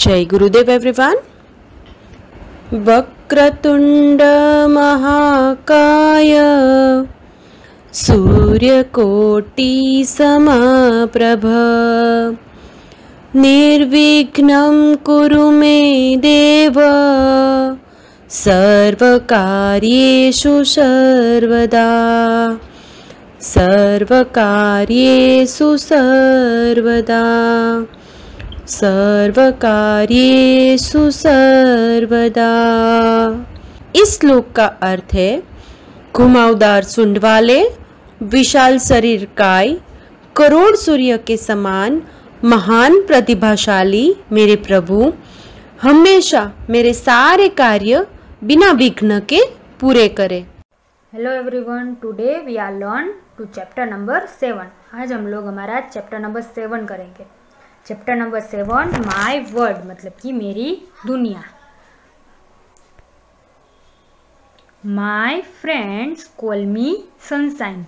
जय गुरुदेव एवरीवन। वक्रतुंड महाकाय सूर्यकोटि समप्रभ निर्विघ्नं कुरु मे देव सर्वकार्येषु सर्वदा सर्वकार्येषु सर्वदा सर्वकार्येषु सर्वदा। इस श्लोक का अर्थ है, घुमावदार सूंड वाले, विशाल शरीर काय, करोड़ सूर्य के समान महान प्रतिभाशाली मेरे प्रभु हमेशा मेरे सारे कार्य बिना विघ्न के पूरे करे। Hello everyone, today we are learn to chapter number 7। आज हम लोग हमारा चैप्टर नंबर 7 करेंगे। चैप्टर नंबर 7 माय वर्ल्ड मतलब कि मेरी दुनिया। My friends call me sunshine,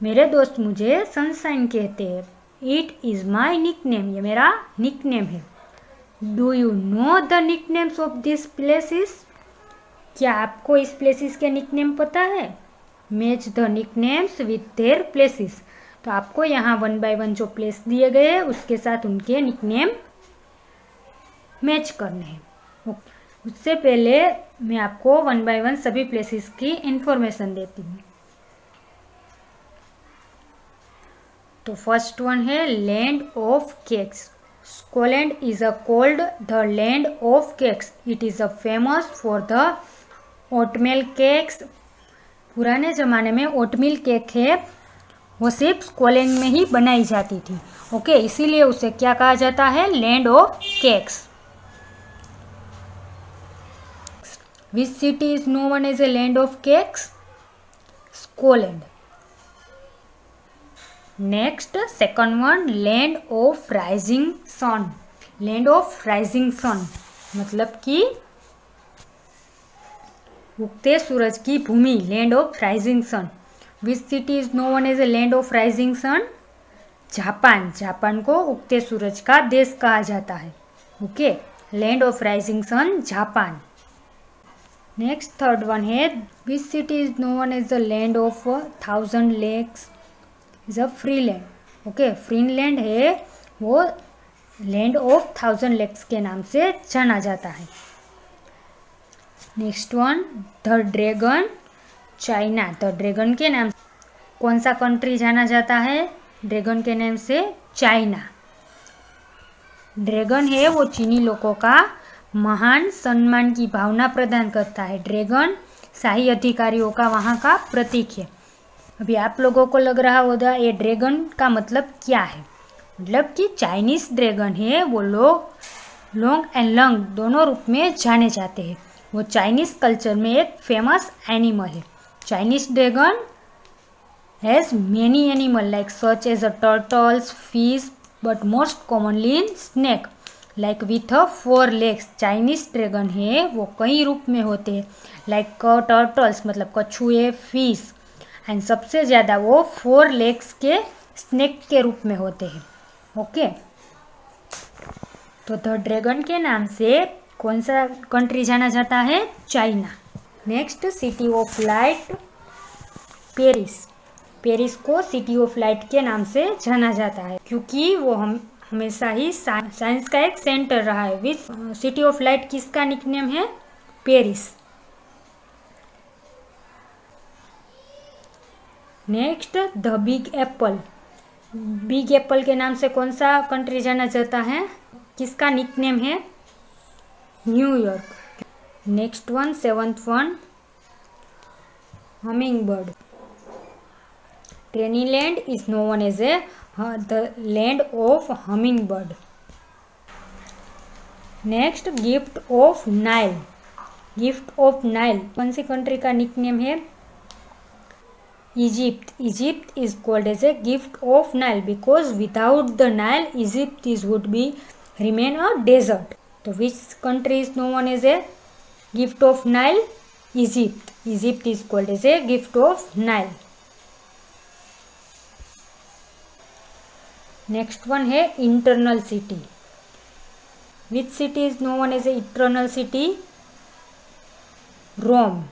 मेरे दोस्त मुझे सनशाइन कहते हैं। इट इज़ माय निकनेम, ये मेरा निकनेम है। Do you know the nicknames of this places, क्या आपको इस प्लेसेस के निकनेम पता है? Match the nicknames with their places, तो आपको यहाँ 1 बाय 1 जो प्लेस दिए गए हैं उसके साथ उनके निकनेम मैच करने हैं। उससे पहले मैं आपको 1 बाय 1 सभी प्लेसेस की इंफॉर्मेशन देती हूँ। तो फर्स्ट वन है land of cakes. Scotland is called the land of cakes. It is famous for the oatmeal cakes. पुराने ज़माने में ओटमील केक है, वो सिर्फ स्कॉटलैंड में ही बनाई जाती थी। ओके, इसीलिए उसे क्या कहा जाता है? Land of cakes. Which city is known as a land of cakes? Scotland. Next second one, land of rising sun. Land of rising sun मतलब कि उगते सूरज की भूमि, land of rising sun. Which city is known as a land of rising sun? Japan. Japan को उगते सूरज का देश कहा जाता है। Okay, land of rising sun Japan. Next third one है, which city is known as the land of 1000 lakes? Is a Finland. Okay, Finland है वो लैंड ऑफ 1000 लेक्स के नाम से जाना जाता है। Next one, the dragon China. The dragon के नाम कौन सा कंट्री जाना जाता है? ड्रैगन के नाम से चाइना। ड्रैगन है वो चीनी लोगों का महान सम्मान की भावना प्रदान करता है। ड्रैगन शाही अधिकारियों का वहाँ का प्रतीक है। अभी आप लोगों को लग रहा होगा ये ड्रैगन का मतलब क्या है? मतलब कि चाइनीज ड्रैगन है वो लोग लॉन्ग एंड लंग दोनों रूप में जाने जाते हैं। वो चाइनीज कल्चर में एक फेमस एनिमल है। Chinese dragon has many animals like such as a turtles, fish, but most commonly in snake, like with a 4 legs. Chinese dragon है वो कई रूप में होते हैं, like turtles मतलब कछुए, fish, and सबसे ज़्यादा वो 4 legs के snake के रूप में होते हैं। ओके, तो द ड्रैगन के नाम से कौन सा कंट्री जाना जाता है? China. Next, city of light Paris. Paris को सिटी ऑफ लाइट के नाम से जाना जाता है क्योंकि वो हमेशा ही साइंस का एक सेंटर रहा है। विच सिटी ऑफ लाइट किसका निकनेम है? Paris. Next, the big Apple. Big Apple के नाम से कौन सा कंट्री जाना जाता है? किसका निकनेम है? New York. Next one, 7th one, humming bird. Trinidad is known as a the land of humming bird. Next, gift of Nile. Gift of Nile कौन सी कंट्री का निकनेम है? Egypt. Egypt is called as a gift of Nile because without the Nile Egypt is would be remain a desert. तो which country is known as a gift of Nile? Egypt. Egypt is called as a gift of Nile. Next one है eternal city. Which city is known as an eternal city? Rome.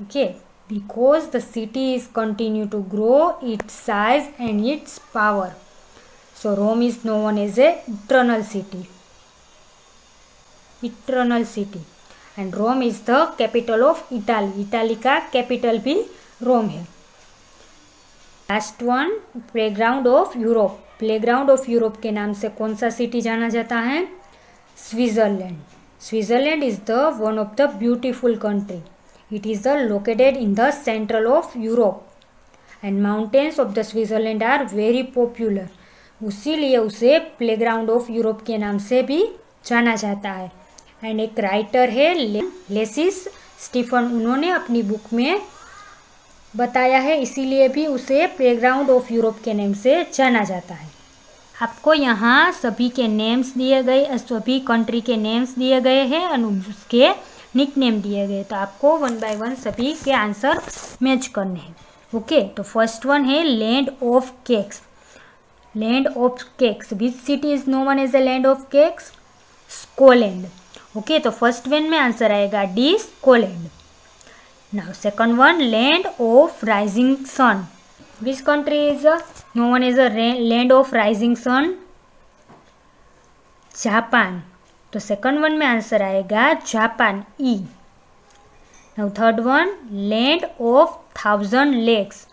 Okay, because the city is continue to grow its size and its power. So Rome is known as a eternal city. Eternal city. And Rome is the capital of Italy. Italy का capital भी Rome है. Last one, playground of Europe. Playground of Europe के नाम से कौन सा city जाना जाता है? Switzerland. Switzerland is the one of the beautiful country. It is the located in the central of Europe and mountains of the Switzerland are very popular. उसीलिए उसे प्लेग्राउंड ऑफ यूरोप के नाम से भी जाना जाता है. एंड एक राइटर है लेसिस स्टीफन, उन्होंने अपनी बुक में बताया है, इसीलिए भी उसे प्लेग्राउंड ऑफ यूरोप के नेम से जाना जाता है. आपको यहाँ सभी के नेम्स दिए गए, सभी कंट्री के नेम्स दिए गए हैं और उसके निक नेम दिए गए. तो आपको 1 बाय 1 सभी के आंसर मैच करने हैं. ओके, तो फर्स्ट वन है land of cakes. Land of cakes. Which city is known as the land of cakes? Scotland. Okay, तो फर्स्ट वन में आंसर आएगा D, Scotland. Now second one, land of rising sun. Which country is known as a land of rising sun? Japan. तो second one में answer आएगा Japan, E. Now third one, land of 1000 lakes.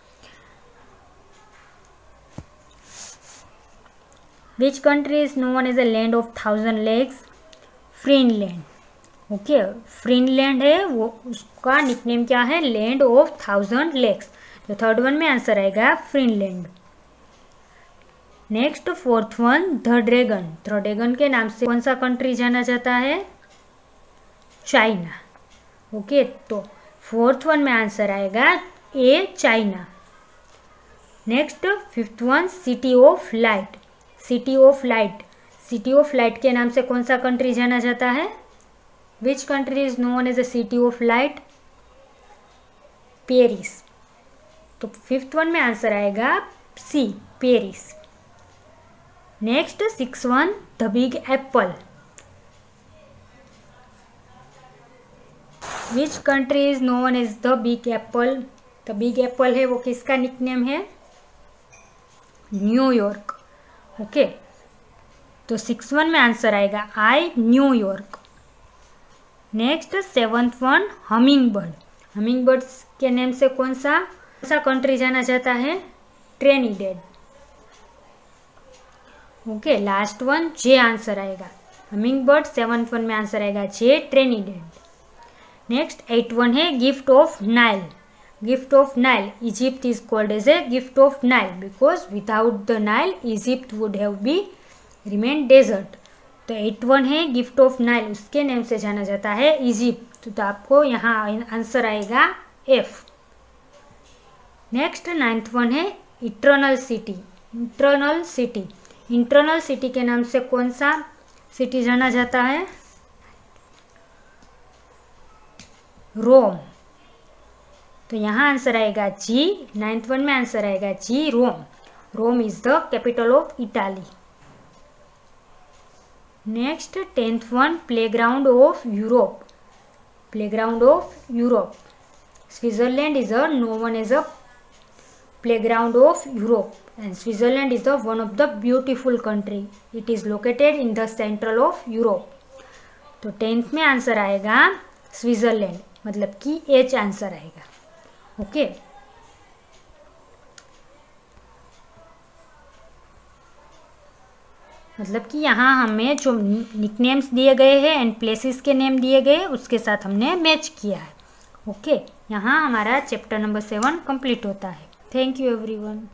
Which country is known as a land of 1000 lakes? Finland. Okay, Finland है वो, उसका nickname क्या है? Land of 1000 lakes. तो third one में आंसर आएगा Finland. Next fourth one, the dragon. The dragon के नाम से कौन सा कंट्री जाना जाता है? चाइना. ओके, तो फोर्थ वन में आंसर आएगा A, China. Next fifth one, city of light. City of light. City of light के नाम से कौन सा कंट्री जाना जाता है? Which country is known as a city of light? Paris. तो फिफ्थ वन में आंसर आएगा C, Paris. Next six one, the big apple. Which country is known as the big apple? The big apple है वो किसका nickname है? New York. Okay, तो 6 one में answer आएगा I, New York. Next seventh one, humming bird. Humming bird के name से कौन सा कंट्री जाना जाता है? Trinidad. Okay, last one J answer आएगा. हमिंग बर्ड सेवंथ वन में आंसर आएगा जे, ट्रिनिडेड. नेक्स्ट 8 वन है gift of Nile. Gift of Nile. Egypt is called as a gift of Nile because without the Nile Egypt would have be remain desert. तो 8 one है gift of Nile, उसके name से जाना जाता है Egypt. तो आपको यहाँ आंसर आएगा एफ. नेक्स्ट 9th वन है eternal city. Internal city. Internal city के नाम से कौन सा सिटी जाना जाता है? रोम. तो यहाँ आंसर आएगा जी. 9th वन में आंसर आएगा G, Rome. Rome is the capital of Italy. Next 10th one, playground of Europe. Playground of Europe. Switzerland is a known as a playground of Europe and Switzerland is the one of the beautiful country. It is located in the central of Europe. तो 10th में answer आएगा Switzerland, मतलब कि H answer आएगा. Okay, मतलब कि यहाँ हमें जो निकनेम्स दिए गए हैं एंड प्लेसेस के नेम दिए गए उसके साथ हमने मैच किया है. ओके, यहाँ हमारा चैप्टर नंबर 7 कंप्लीट होता है. Thank you everyone.